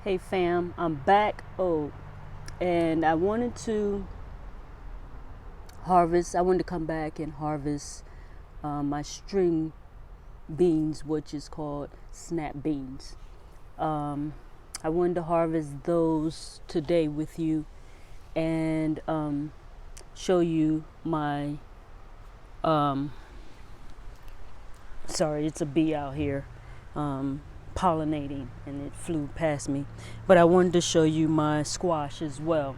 Hey fam, I'm back. And I wanted to come back and harvest my string beans, which is called snap beans. I wanted to harvest those today with you and show you my, sorry, it's a bee out here. Pollinating and it flew past me, but I wanted to show you my squash as well.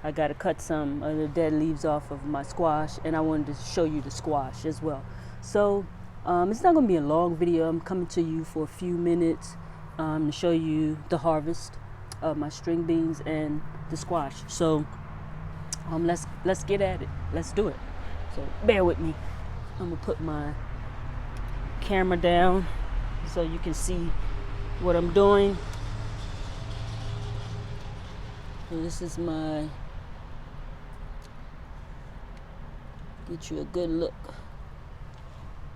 I got to cut some of the dead leaves off of my squash, and I wanted to show you the squash as well. So it's not going to be a long video. I'm coming to you for a few minutes to show you the harvest of my string beans and the squash. So let's get at it. Let's do it. So bear with me. I'm gonna put my camera down so you can see what I'm doing. So this is my, get you a good look,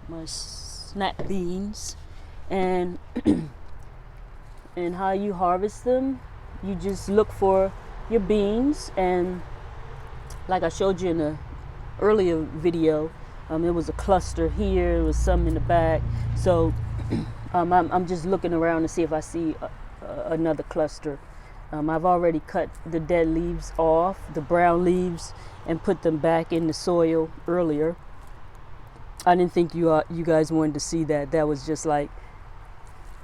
my snap beans. And and how you harvest them, you just look for your beans, and like I showed you in the earlier video, it was a cluster here, it was some in the back. So I'm just looking around to see if I see another cluster. I've already cut the dead leaves off, the brown leaves, and put them back in the soil earlier. I didn't think you guys wanted to see that. That was just like,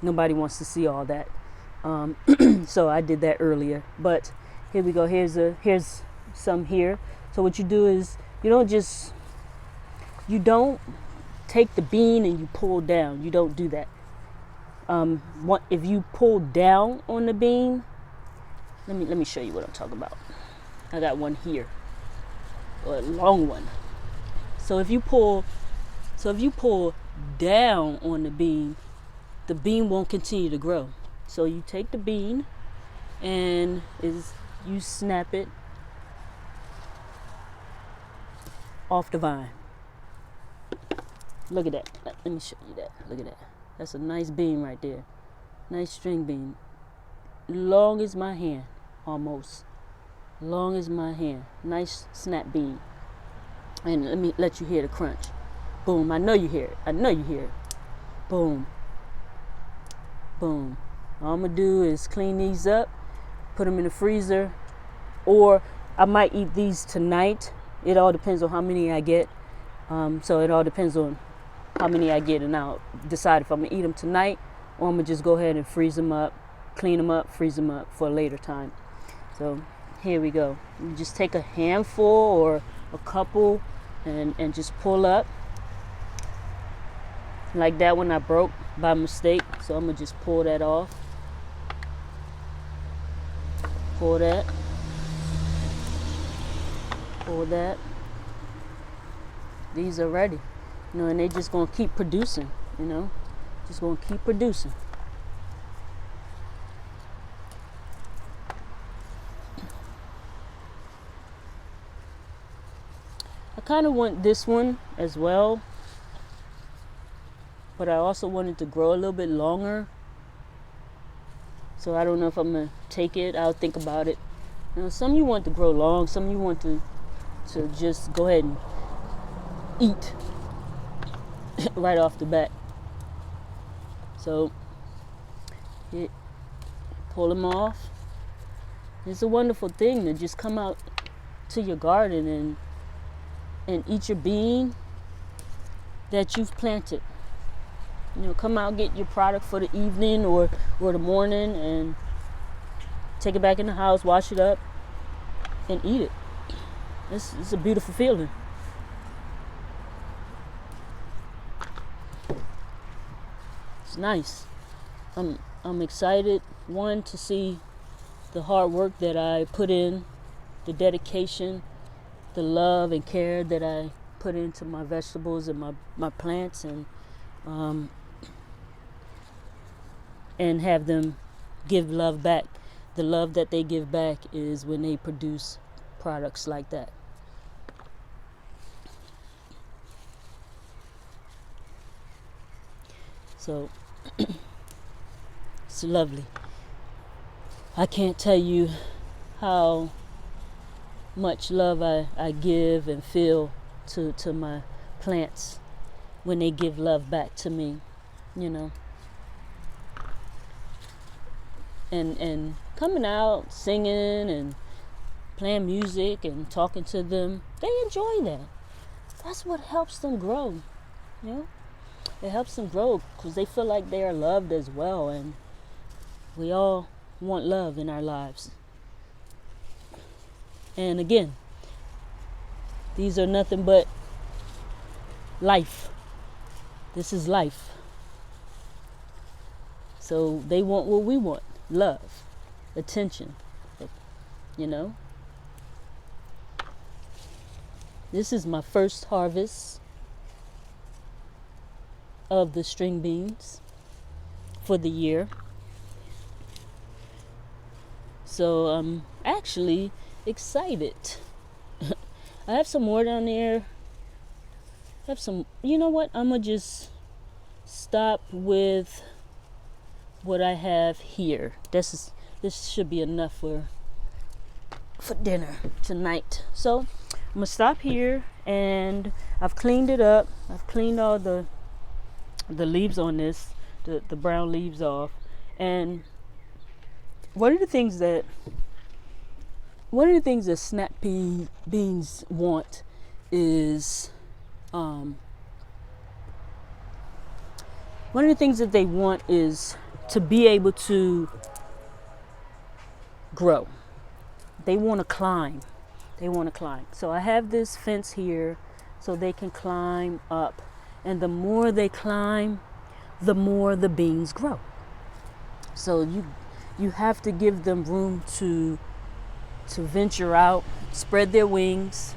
nobody wants to see all that. So I did that earlier. But here we go. Here's some here. So what you do is you don't take the bean and you pull down. You don't do that. If you pull down on the bean, let me show you what I'm talking about. I got one here, a long one. So if you pull down on the bean won't continue to grow. So you take the bean and you snap it off the vine. Look at that. Let me show you that. Look at that. That's a nice bean right there. Nice string bean. Long as my hand, almost. Long as my hand. Nice snap bean. And let me let you hear the crunch. Boom. I know you hear it. Boom. Boom. All I'm going to do is clean these up, put them in the freezer, or I might eat these tonight. It all depends on how many I get. So it all depends on how many I get, and I'll decide if I'm going to eat them tonight, or I'm going to just go ahead and freeze them up, clean them up, freeze them up for a later time. So here we go. You just take a handful or a couple and just pull up. Like that one I broke by mistake, so I'm going to just pull that off. Pull that. Pull that. These are ready. And they just going to keep producing, Just going to keep producing. I kind of want this one as well, but I also want it to grow a little bit longer. So I don't know if I'm going to take it. I'll think about it. Some you want to grow long, some you want to just go ahead and eat right off the bat. So pull them off. It's a wonderful thing to just come out to your garden and eat your bean that you've planted. Come out, get your product for the evening or the morning, and take it back in the house, wash it up, and eat it. It's a beautiful feeling. It's nice. I'm excited, one, to see the hard work that I put in, the dedication, the love and care that I put into my vegetables and my plants, and have them give love back. The love that they give back is when they produce products like that. So it's lovely. I can't tell you how much love I give and feel to my plants when they give love back to me, you know. And coming out, singing and playing music and talking to them, they enjoy that. That's what helps them grow, you know. It helps them grow because they feel like they are loved as well, and we all want love in our lives. And again, these are nothing but life. This is life. So they want what we want, love, attention, you know. This is my first harvest of the string beans for the year. So I'm actually excited. I have some more down there. I have some, you know what? I'm going to just stop with what I have here. This should be enough for dinner tonight. So I'm going to stop here, and I've cleaned it up. I've cleaned all the leaves on this, the brown leaves off. And one of the things that snap beans want is one of the things that they want is to be able to grow. They want to climb. So I have this fence here so they can climb up. And the more they climb, the more the beans grow. So you have to give them room to venture out, spread their wings.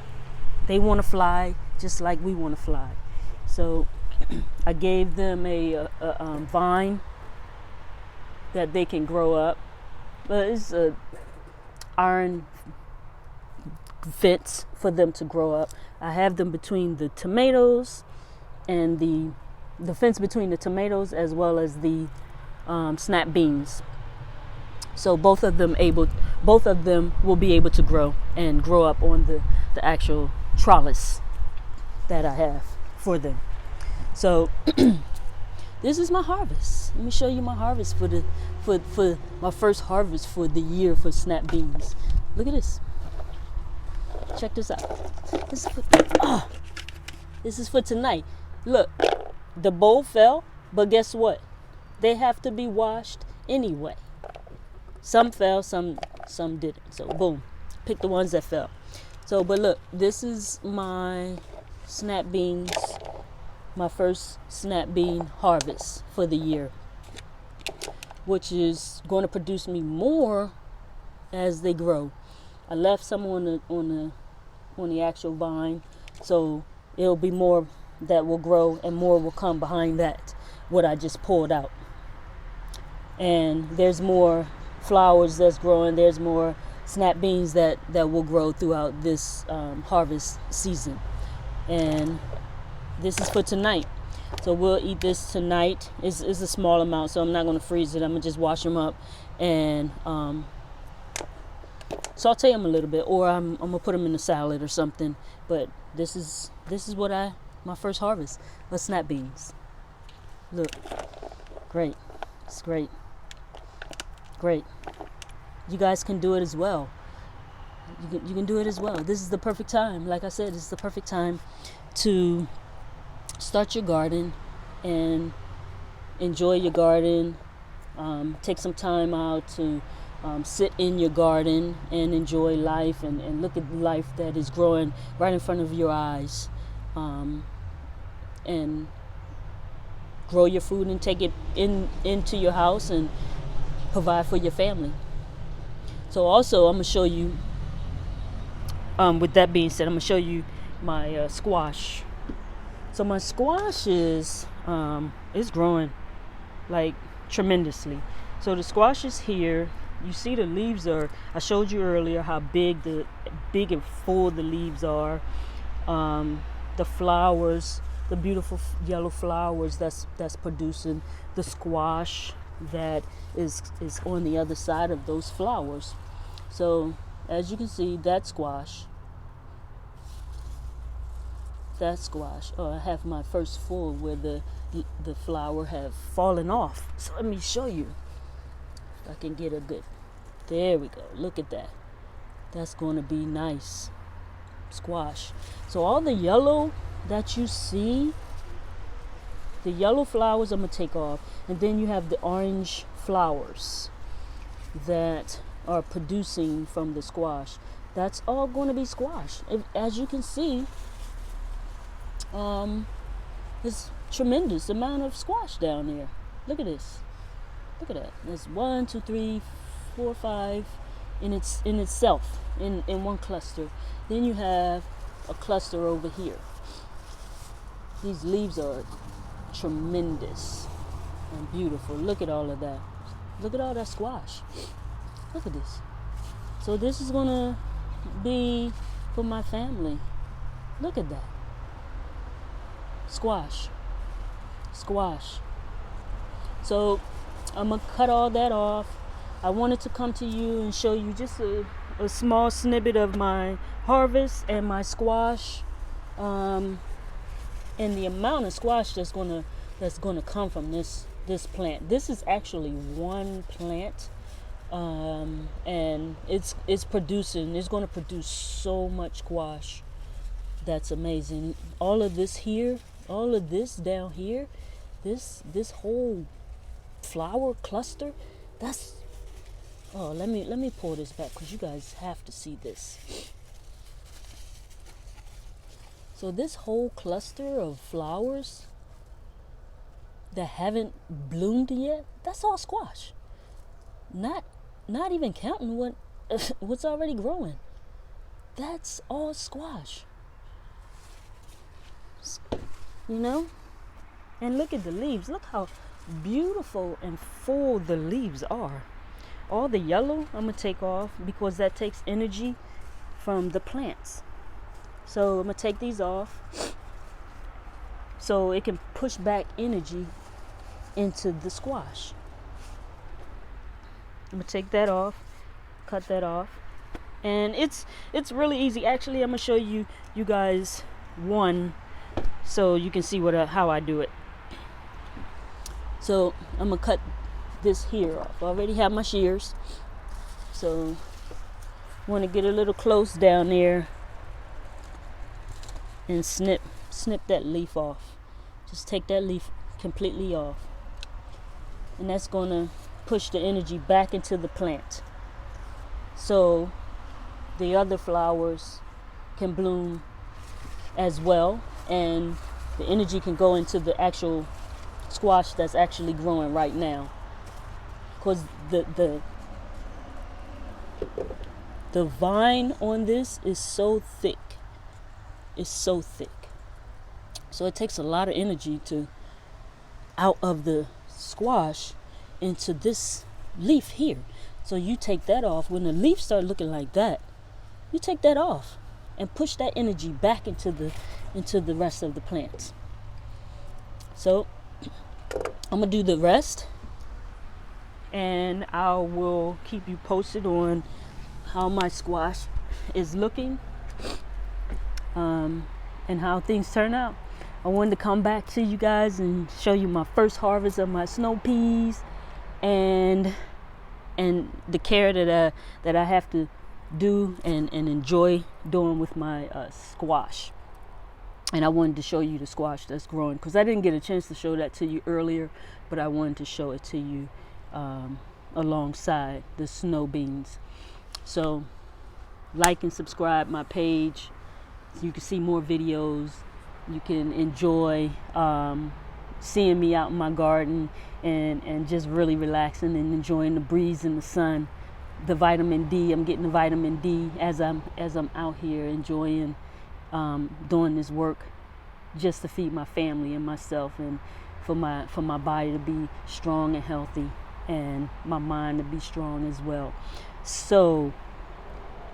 They want to fly just like we want to fly. So I gave them a vine that they can grow up. But it's a iron fence for them to grow up. I have them between the tomatoes and the fence between the tomatoes as well as the snap beans. So both of them will be able to grow and grow up on the actual trellis that I have for them. So this is my harvest. Let me show you my harvest for my first harvest for the year for snap beans. Look at this. Check this out. This is for tonight. Look, the bowl fell, but guess what? They have to be washed anyway. Some fell, some didn't. So boom, pick the ones that fell. So, but look, this is my snap beans, my first snap bean harvest for the year, which is going to produce me more as they grow. I left some on the actual vine, so it'll be more that will grow and more will come behind that, what I just pulled out. And there's more flowers that's growing. There's more snap beans that will grow throughout this harvest season. And this is for tonight. So we'll eat this tonight. It's a small amount, so I'm not going to freeze it. I'm going to just wash them up and saute them a little bit, or I'm going to put them in a salad or something. But this is what my first harvest of snap beans. Look, great. It's great. Great. You guys can do it as well. You can do it as well. This is the perfect time. Like I said, this is the perfect time to start your garden and enjoy your garden. Take some time out to sit in your garden and enjoy life and look at life that is growing right in front of your eyes. And grow your food and take it into your house and provide for your family. So also I'm going to show you, with that being said, I'm going to show you my squash. So my squash is growing like tremendously. So the squash is here. You see the leaves I showed you earlier how big and full the leaves are. The flowers, the beautiful yellow flowers that's producing the squash. that is on the other side of those flowers. So as you can see, that squash. Oh, I have my first full where the flower have fallen off. So let me show you. If I can get a good. There we go. Look at that. That's going to be nice squash. So all the yellow that you see, the yellow flowers I'm going to take off. And then you have the orange flowers that are producing from the squash. That's all going to be squash. As you can see, there's tremendous amount of squash down there. Look at this. Look at that. There's 1, 2, 3, 4, 5 in itself in one cluster. Then you have a cluster over here. These leaves are tremendous and beautiful. Look at all of that. Look at all that squash. Look at this. So this is gonna be for my family. Look at that. Squash. So I'm gonna cut all that off. I wanted to come to you and show you just a small snippet of my harvest and my squash, and the amount of squash that's gonna come from this plant. This is actually one plant, and it's producing. It's gonna produce so much squash. That's amazing. All of this here, all of this down here, this whole flower cluster, that's, oh, let me pull this back because you guys have to see this. So this whole cluster of flowers that haven't bloomed yet, that's all squash. Not even counting what's already growing. That's all squash. You know? And look at the leaves. Look how beautiful and full the leaves are. All the yellow I'm going to take off because that takes energy from the plants. So I'm going to take these off so it can push back energy into the squash. I'm going to take that off, cut that off. And it's really easy. Actually, I'm going to show you guys one so you can see how I do it. So I'm going to cut this here off. I already have my shears. So want to get a little close down there and snip that leaf off. Just take that leaf completely off. And that's going to push the energy back into the plant. So the other flowers can bloom as well, and the energy can go into the actual squash that's actually growing right now. Because the vine on this is so thick. It's so thick. So it takes a lot of energy to out of the squash into this leaf here. So you take that off. When the leaves start looking like that, you take that off and push that energy back into the rest of the plants. So I'm gonna do the rest, and I will keep you posted on how my squash is looking, and how things turn out. I wanted to come back to you guys and show you my first harvest of my snow peas, and the care that I have to do and enjoy doing with my squash. And I wanted to show you the squash that's growing, because I didn't get a chance to show that to you earlier, but I wanted to show it to you alongside the snow beans. So like and subscribe my page so you can see more videos. You can enjoy seeing me out in my garden and just really relaxing and enjoying the breeze and the sun, the vitamin D. I'm getting the vitamin D as I'm out here enjoying doing this work, just to feed my family and myself, and for my body to be strong and healthy, and my mind to be strong as well. So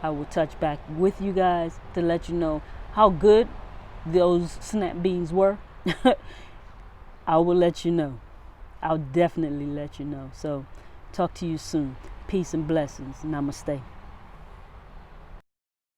I will touch back with you guys to let you know how good those snap beans were. I will let you know. I'll definitely let you know. So talk to you soon. Peace and blessings. Namaste.